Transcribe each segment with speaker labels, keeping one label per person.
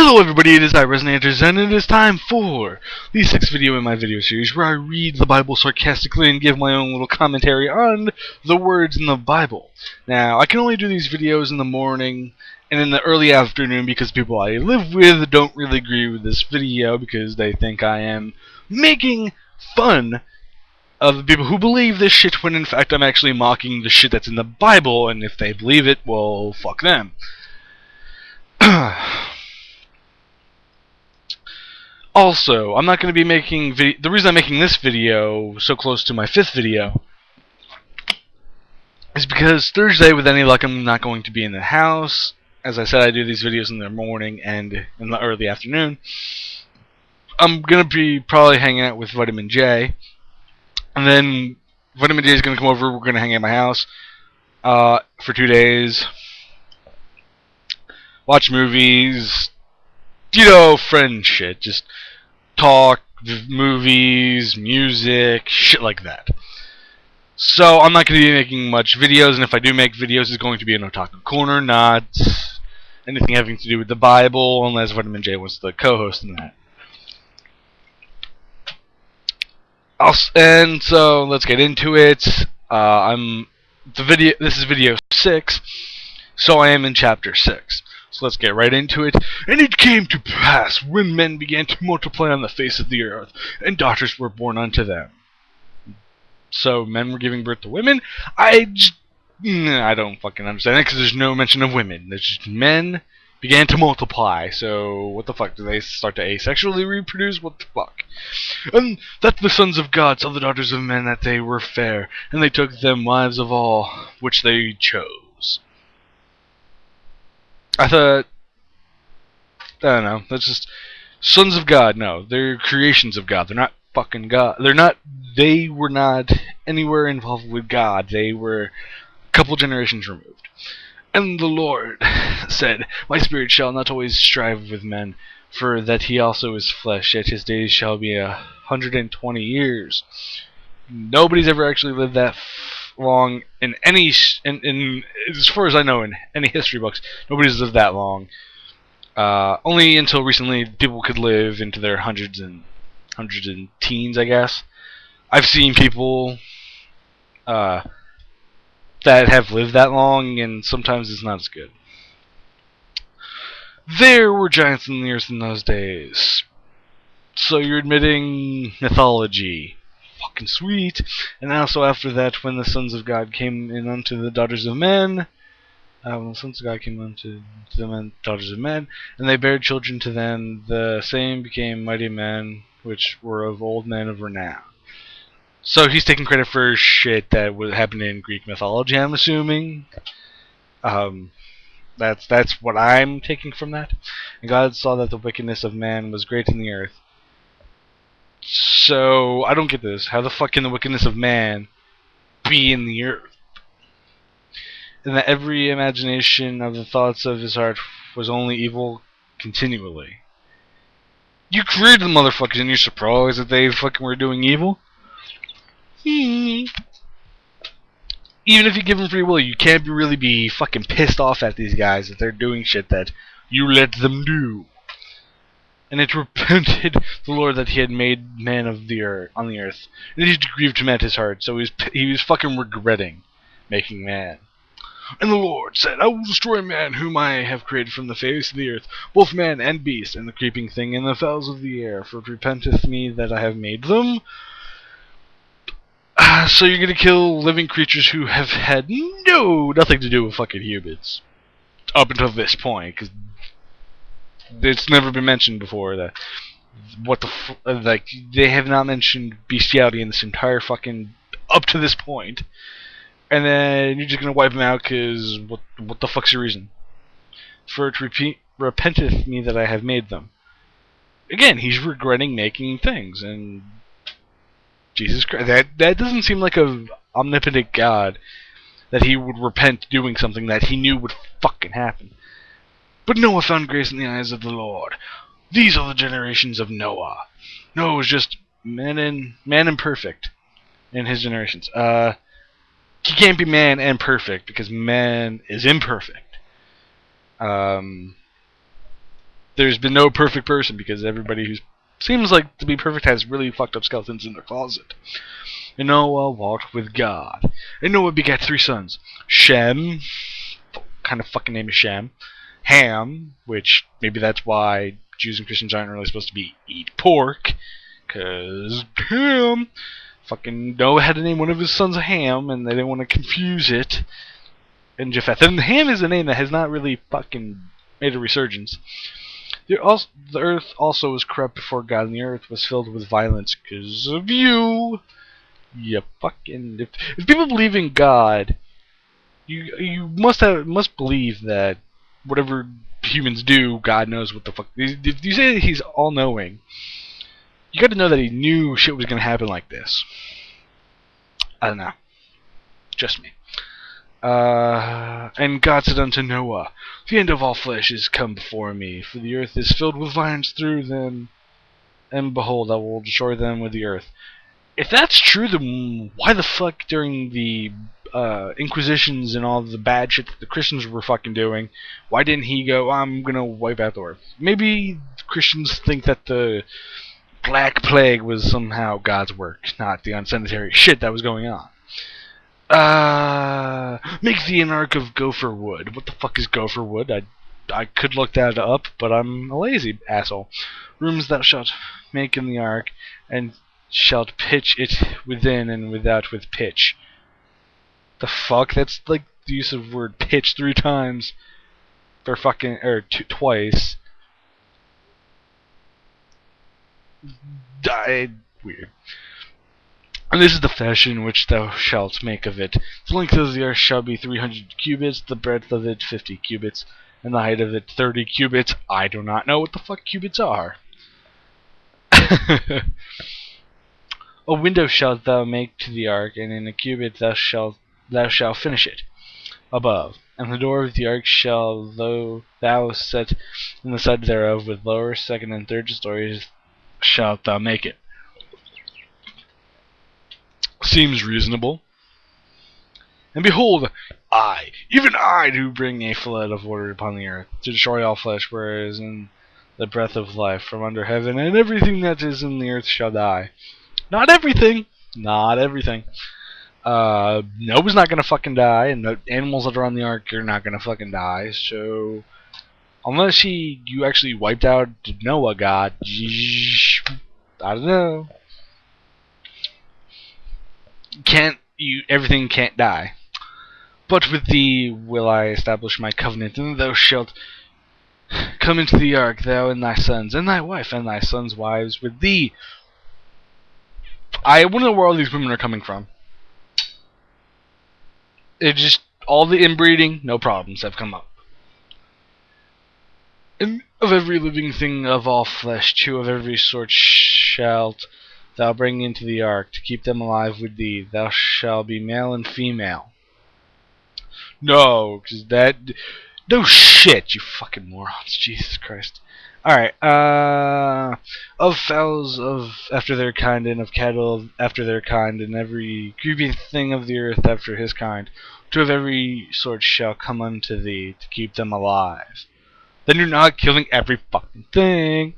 Speaker 1: Hello everybody, it is I, ReZenatorZen, and it is time for the 6th video in my video series where I read the Bible sarcastically and give my own little commentary on the words in the Bible. Now, I can only do these videos in the morning and in the early afternoon because people I live with don't really agree with this video because they think I am making fun of the people who believe this shit when in fact I'm actually mocking the shit that's in the Bible, and if they believe it, well, fuck them. Also, I'm not going to be making the reason I'm making this video so close to my 5th video is because Thursday, with any luck, I'm not going to be in the house. As I said, I do these videos in the morning and in the early afternoon. I'm going to be probably hanging out with Vitamin J, and then Vitamin J is going to come over. We're going to hang out at my house for 2 days, watch movies, you know, friend shit, just talk, movies, music, shit like that. So I'm not going to be making much videos, and if I do make videos, it's going to be an Otaku Corner, not anything having to do with the Bible, unless Vitamin J wants to co-host in that. And so let's get into it. This is video 6, so I am in chapter 6. So let's get right into it. And it came to pass, when men began to multiply on the face of the earth, and daughters were born unto them. So men were giving birth to women? I don't fucking understand it, because there's no mention of women. There's just men began to multiply. So what the fuck? Do they start to asexually reproduce? What the fuck? And that the sons of God saw the daughters of men, that they were fair, and they took them wives of all which they chose. I don't know, that's just sons of God. No, they're creations of God. They're not fucking God. They were not anywhere involved with God. They were a couple generations removed. And the Lord said, My spirit shall not always strive with men, for that he also is flesh, yet his days shall be 120 years. Nobody's ever actually lived that long in any as far as I know, in any history books. Nobody's lived that long. Only until recently people could live into their hundreds and teens, I guess. I've seen people that have lived that long, and sometimes it's not as good. There were giants in the earth in those days. So you're admitting mythology. Fucking sweet. And also after that, when the sons of God came in unto the daughters of men, when the sons of God came unto the daughters of men, and they bare children to them, the same became mighty men, which were of old men of renown. So he's taking credit for shit that would happen in Greek mythology, I'm assuming. That's what I'm taking from that. And God saw that the wickedness of man was great in the earth. So, I don't get this. How the fuck can the wickedness of man be in the earth? And that every imagination of the thoughts of his heart was only evil continually. You created the motherfuckers, and you're surprised that they fucking were doing evil? Even if you give them free will, you can't really be fucking pissed off at these guys that they're doing shit that you let them do. And it repented the Lord that he had made man of the earth on the earth, and it grieved him at his heart. So he was fucking regretting making man. And the Lord said, I will destroy man whom I have created from the face of the earth, both man and beast, and the creeping thing, and the fowls of the air, for it repenteth me that I have made them. So you're gonna kill living creatures who have had nothing to do with fucking humans up until this point, because it's never been mentioned before that they have not mentioned bestiality in this entire fucking up to this point, and then you're just gonna wipe them out because what the fuck's your reason? For it repenteth me that I have made them. Again, he's regretting making things, and Jesus Christ, that doesn't seem like a omnipotent God that he would repent doing something that he knew would fucking happen. But Noah found grace in the eyes of the Lord. These are the generations of Noah. Noah was just man and perfect in his generations. He can't be man and perfect because man is imperfect. there's been no perfect person because everybody who seems like to be perfect has really fucked up skeletons in their closet. And Noah walked with God. And Noah begat 3 sons. Shem, kind of fucking name is Shem. Ham, which maybe that's why Jews and Christians aren't really supposed to eat pork. Because Ham, fucking Noah had to name one of his sons Ham, and they didn't want to confuse it. And Japheth. And Ham is a name that has not really fucking made a resurgence. The earth also was corrupt before God, and the earth was filled with violence because of you. You fucking... If people believe in God, you must believe that whatever humans do, God knows what the fuck. If you say that He's all-knowing, you got to know that He knew shit was gonna happen like this. I don't know. Just me. And God said unto Noah, the end of all flesh is come before me, for the earth is filled with violence through them, and behold, I will destroy them with the earth. If that's true, then why the fuck during the Inquisitions and all the bad shit that the Christians were fucking doing, why didn't he go, I'm gonna wipe out the earth? Maybe Christians think that the Black Plague was somehow God's work, not the unsanitary shit that was going on. Make thee an ark of gopher wood. What the fuck is gopher wood? I could look that up, but I'm a lazy asshole. Rooms thou shalt make in the ark, and shalt pitch it within and without with pitch. The fuck? That's like the use of word pitch 3 times for fucking twice. Weird. And this is the fashion which thou shalt make of it. The length of the earth shall be 300 cubits, the breadth of it 50 cubits, and the height of it 30 cubits. I do not know what the fuck cubits are. A window shalt thou make to the ark, and in a cubit thou shalt finish it above. And the door of the ark shall thou set in the side thereof, with lower, second, and third stories shalt thou make it. Seems reasonable. And behold, even I do bring a flood of water upon the earth, to destroy all flesh, whereas in the breath of life from under heaven, and everything that is in the earth shall die. Not everything. Not everything. Noah's not gonna fucking die, and the animals that are on the ark are not gonna fucking die, so... Unless you actually wiped out Noah, God. I don't know. Everything can't die. But with thee will I establish my covenant, and thou shalt come into the ark, thou and thy sons, and thy wife, and thy sons' wives with thee. I wonder where all these women are coming from. It just, all the inbreeding, no problems have come up. And of every living thing of all flesh, 2 of every sort shalt thou bring into the ark, to keep them alive with thee. Thou shalt be male and female. No, because that... No shit, you fucking morons. Jesus Christ. Alright, of fowls after their kind, and of cattle after their kind, and every creeping thing of the earth after his kind, 2 of every sort shall come unto thee, to keep them alive. Then you're not killing every fucking thing.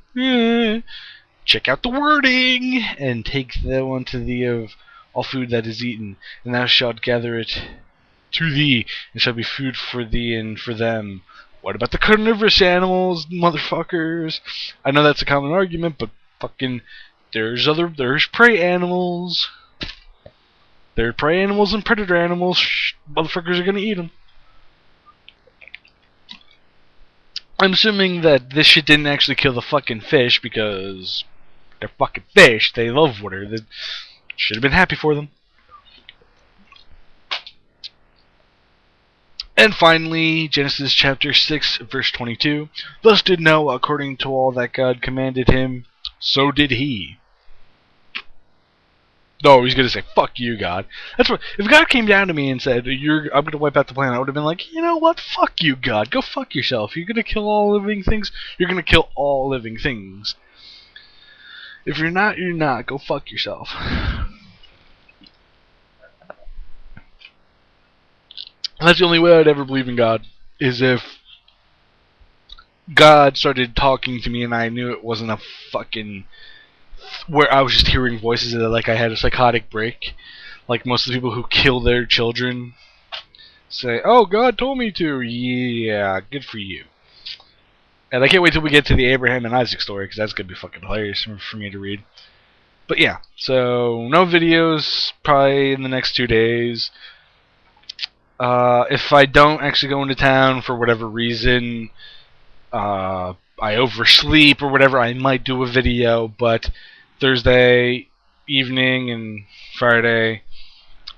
Speaker 1: Check out the wording, and take thou unto thee of all food that is eaten, and thou shalt gather it to thee, and shall be food for thee and for them. What about the carnivorous animals, motherfuckers? I know that's a common argument, but fucking, there's prey animals. There are prey animals and predator animals. Motherfuckers are gonna eat them. I'm assuming that this shit didn't actually kill the fucking fish, because they're fucking fish. They love water. They should have been happy for them. And finally, Genesis chapter 6, verse 22. Thus did Noah according to all that God commanded him, so did he. No, he's gonna say, fuck you, God. That's what, if God came down to me and said, I'm gonna wipe out the planet, I would have been like, you know what, fuck you, God, go fuck yourself. You're gonna kill all living things? You're gonna kill all living things. If you're not, you're not. Go fuck yourself. That's the only way I'd ever believe in God, is if God started talking to me, and I knew it wasn't a fucking where I was just hearing voices that like I had a psychotic break. Like most of the people who kill their children say, "Oh, God told me to." Yeah, good for you. And I can't wait till we get to the Abraham and Isaac story because that's gonna be fucking hilarious for me to read. But yeah, so no videos probably in the next 2 days. If I don't actually go into town for whatever reason, I oversleep or whatever, I might do a video. But Thursday evening and Friday,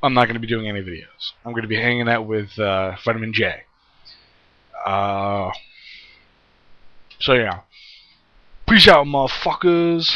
Speaker 1: I'm not going to be doing any videos. I'm going to be hanging out with Vitamin J. So yeah. Peace out, motherfuckers.